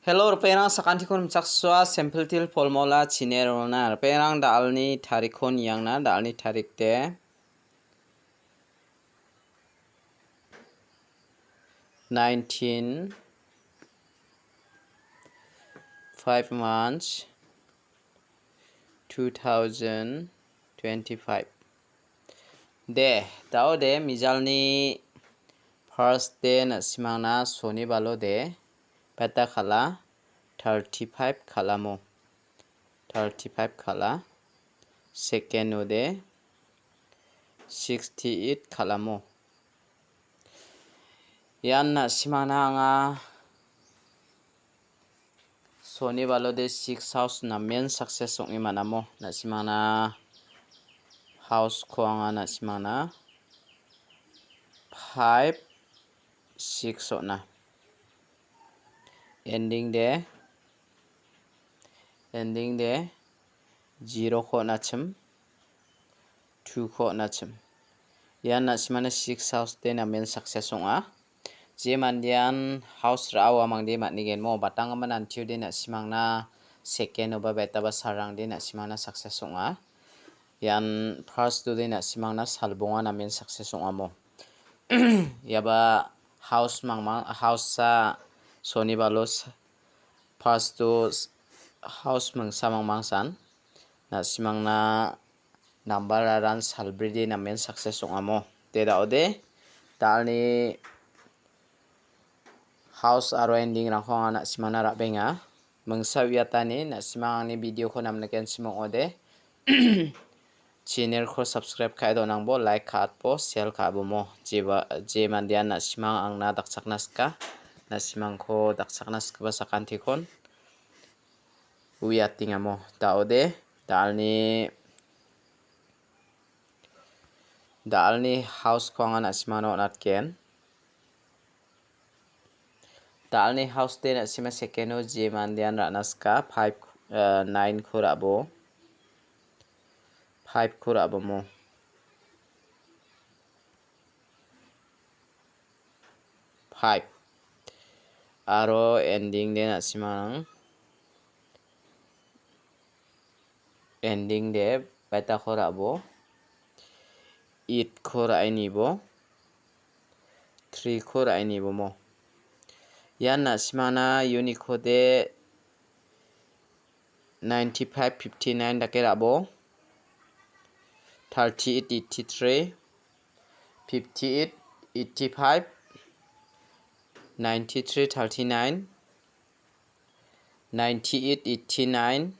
Hello perang sakantikon chakswa sample til formula chinerona perang dalni tarikon yangna dalni tarikte 5 months 2025 de tao de mijalni first day na simangna soni balo de peta khala 35 khalamo 35 khala second ode 68 khalamo yanna simana nga soni balo de 6 house na main success ong imanamo na simana house ko nga na simana 5 6 na ending de 0 ko na chim 2 ko na chim yan na simana 6 house de na main success ong a je mandian house rawa mangde matnigen mo batang manan tiu de na simangna second oba beta ba sarang de na simangna success ong a yan first do de na simangna salbonga na main success ong amo yaba house mangmang house sa soni balos first to house mang samang mangsan na simangna number aran salbridi na main success ong amo te daode dalni house aro ending rang khong na simana ra benga mangsa wiatani na simangni video ko namna ken simong ode channel ko subscribe khai do nangbo like khat po share kha bo mo je mandian na simang angna dakchaknaska na simang ko dakchaknaska ba sakanti kon wiatinga mo daode dalni house ko nga na simano natken dalni house de na sima second je mandian ranaska 9 khurabo 5 khurabo mo 5 aro ending de na simang ending de beta khurabo 8 khura ainibo 3 khura ainibo mo yan na simana unicode 9559 dakerabo 38 83 58 85 93 39 98 89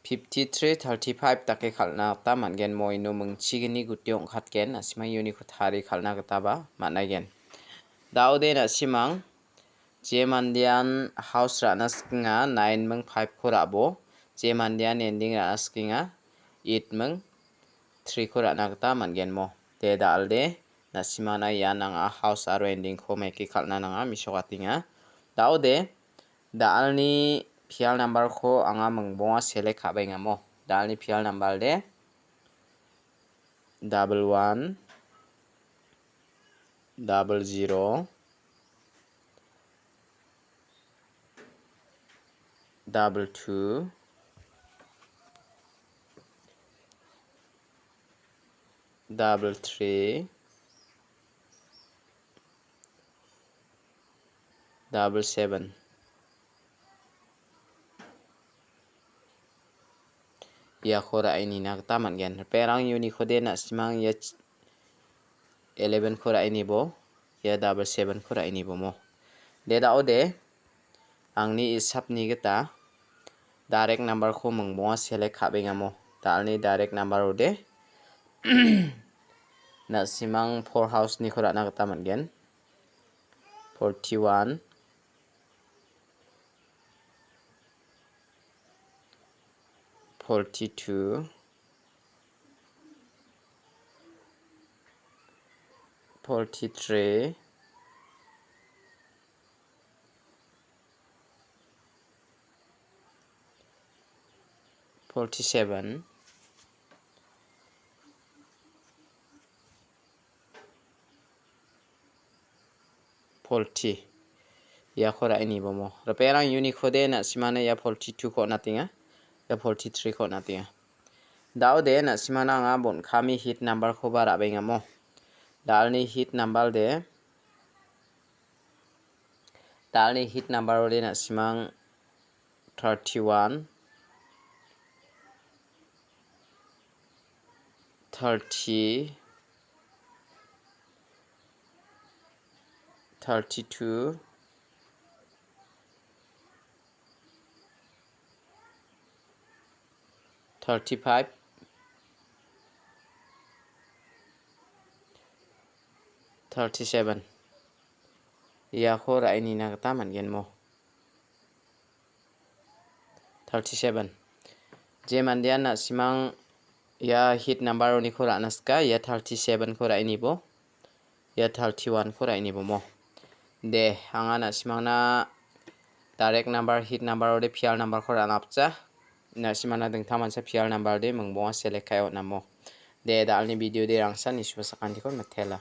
53 35 take khalna ta mangen moino mungchigini gutiong khatken asima unicode thari khalna gtaba managen daude na simang je mandian house rana skinga 9 mung 5 khurabo je mandian ending rana skinga 8 mung 3 khurana gta mangen mo te dalde na simana yananga house aro ending ko meki khalna nanga misogatinga daude dalni PL number ko anga mungbonga select khabenga mo dalni PL number de 11 00 22 33 77 ya khora ini na taman gen perang unicode na simang ya 11 khora ini bo ya 77 khora ini bo mo de daode angni isap ni geta direct number ko mungbonga select khabenga mo dalni direct number ode na simang 4 house ni khora na geta mangen 41 42 43 47 40 ya khora ini bomo reperang unicode na simana ya 42 kho natinga ya 43 kho natinga dao de na simana nga bon khami hit number kho bara benga mo dalni hit number de na simang 31 30 32 35 37 ya khora ini na kata man gen mo 37 je mandian na simang ya hit number ni khora naska ya 37 khora ini bo ya 31 khora ini bo mo de anga na simang na direct number hit number de pial number khora napcha na simana ding taman sa pial number de mengbo select kayo na mo de dalni video de rangsan ni subasakan dikon matela